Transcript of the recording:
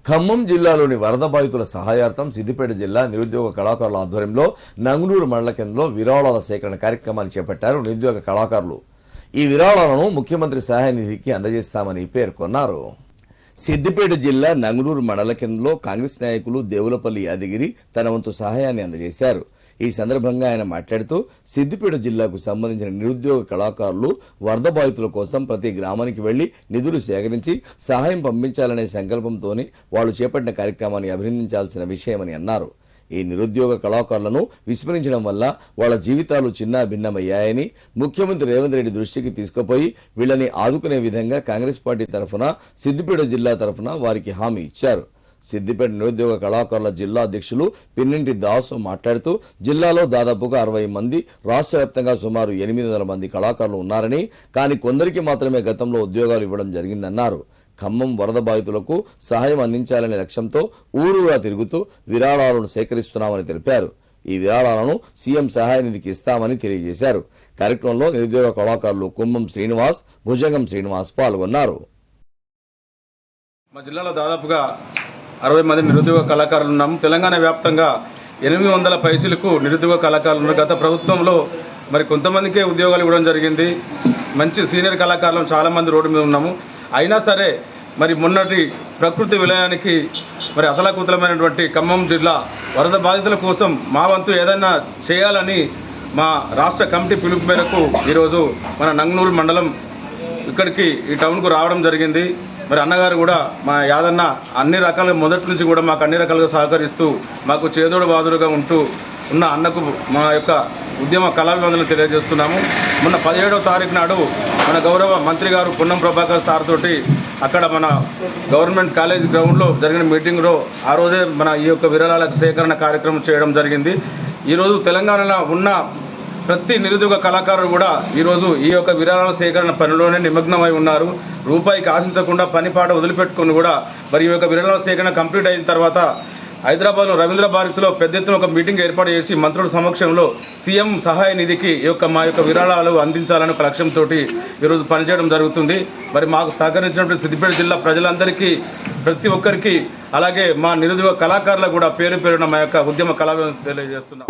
ఖమ్మం జిల్లాలోని వరద బాధితుల సహాయార్థం సిద్దిపేట జిల్లా నిరుద్యోగ కళాకారుల ఆధ్వర్యంలో నంగునూరు మండల కేంద్రంలో విరాళాల సేకరణ కార్యక్రమాన్ని చేపట్టారు నిరుద్యోగ కళాకారులు. ఈ విరాళాలను ముఖ్యమంత్రి సహాయ నిధికి అందజేస్తామని పేర్కొన్నారు. సిద్దిపేట జిల్లా నంగునూరు మండల కేంద్రంలో కాంగ్రెస్ నాయకులు దేవులపల్లి యాదగిరి తన వంతు సహాయాన్ని అందజేశారు. ఈ సందర్భంగా ఆయన మాట్లాడుతూ సిద్దిపేట జిల్లాకు సంబంధించిన నిరుద్యోగ కళాకారులు వరద బాధితుల కోసం ప్రతి గ్రామానికి వెళ్లి నిధులు సేకరించి సహాయం పంపించాలనే సంకల్పంతోనే వాళ్లు చేపట్టిన కార్యక్రమాన్ని అభినందించాల్సిన విషయమని అన్నారు. ఈ నిరుద్యోగ కళాకారులను విస్మరించడం వల్ల వాళ్ల జీవితాలు చిన్న భిన్నమయ్యాయని ముఖ్యమంత్రి రేవంత్ రెడ్డి దృష్టికి తీసుకుపోయి వీళ్ళని ఆదుకునే విధంగా కాంగ్రెస్ పార్టీ తరఫున సిద్దిపేట జిల్లా తరఫున వారికి హామీ ఇచ్చారు. సిద్దిపేట నిరుద్యోగ కళాకారుల జిల్లా అధ్యక్షులు పిన్నింటి దాసు మాట్లాడుతూ జిల్లాలో దాదాపుగా 60 మంది, రాష్ట్ర వ్యాప్తంగా సుమారు 800 మంది కళాకారులు ఉన్నారని, కానీ కొందరికి మాత్రమే గతంలో ఉద్యోగాలు ఇవ్వడం జరిగిందన్నారు. ఖమ్మం వరద బాధితులకు సహాయం అందించాలనే లక్ష్యంతో ఊరూరా తిరుగుతూ విరాళాలను సేకరిస్తున్నామని తెలిపారు. ఈ విరాళాలను సీఎం సహాయ నిధికి ఇస్తామని తెలియజేశారు. కార్యక్రమంలో నిరుద్యోగ కళాకారులు కుంభం శ్రీనివాస్, భుజంగం శ్రీనివాస్ పాల్గొన్నారు. మా జిల్లాలో దాదాపుగా 60 మంది నిరుద్యోగ కళాకారులు ఉన్నాము. తెలంగాణ వ్యాప్తంగా 800 పైచీలకు నిరుద్యోగ కళాకారులు ఉన్నారు. గత ప్రభుత్వంలో మరి కొంతమందికే ఉద్యోగాలు ఇవ్వడం జరిగింది. మంచి సీనియర్ కళాకారులు చాలామంది రోడ్డు మీద ఉన్నాము. అయినా సరే మరి మొన్నటి ప్రకృతి విలయానికి మరి అతలాకుతలమైనటువంటి ఖమ్మం జిల్లా వరద బాధితుల కోసం మా వంతు ఏదైనా చేయాలని మా రాష్ట్ర కమిటీ పిలుపు మేరకు ఈరోజు మన నంగునూరు మండలం ఇక్కడికి ఈ టౌన్కు రావడం జరిగింది. మరి అన్నగారు కూడా మా యాదన్న అన్ని రకాలుగా మొదటి నుంచి కూడా మాకు అన్ని రకాలుగా సహకరిస్తూ మాకు చేదోడు బాదుడుగా ఉంటూ ఉన్న అన్నకు మా యొక్క ఉద్యమ కళాభివందనలు తెలియజేస్తున్నాము. మొన్న 17వ తారీఖు నాడు మన గౌరవ మంత్రి గారు పొన్నం ప్రభాకర్ సార్ తోటి అక్కడ మన గవర్నమెంట్ కాలేజ్ గ్రౌండ్లో జరిగిన మీటింగ్లో ఆ రోజే మన ఈ యొక్క విరాళాల సేకరణ కార్యక్రమం చేయడం జరిగింది. ఈరోజు తెలంగాణలో ఉన్న ప్రతి నిరుద్యోగ కళాకారులు కూడా ఈరోజు ఈ యొక్క విరాళాల సేకరణ పనిలోనే నిమగ్నమై ఉన్నారు. రూపాయికి ఆశించకుండా పనిపాట వదిలిపెట్టుకుని కూడా మరి ఈ యొక్క విరాళాల సేకరణ కంప్లీట్ అయిన తర్వాత హైదరాబాద్లో రవీంద్ర భారతిలో పెద్ద ఎత్తున ఒక మీటింగ్ ఏర్పాటు చేసి మంత్రుల సమక్షంలో సీఎం సహాయ నిధికి మా యొక్క విరాళాలు అందించాలని ఒక లక్ష్యంతో ఈరోజు పనిచేయడం జరుగుతుంది. మరి మాకు సహకరించినటువంటి సిద్దిపేట జిల్లా ప్రజలందరికీ, ప్రతి ఒక్కరికి, అలాగే మా నిరుద్యోగ కళాకారులకు కూడా పేరు పేరున మా యొక్క ఉద్యమ కళాభివందనలు తెలియజేస్తున్నాం.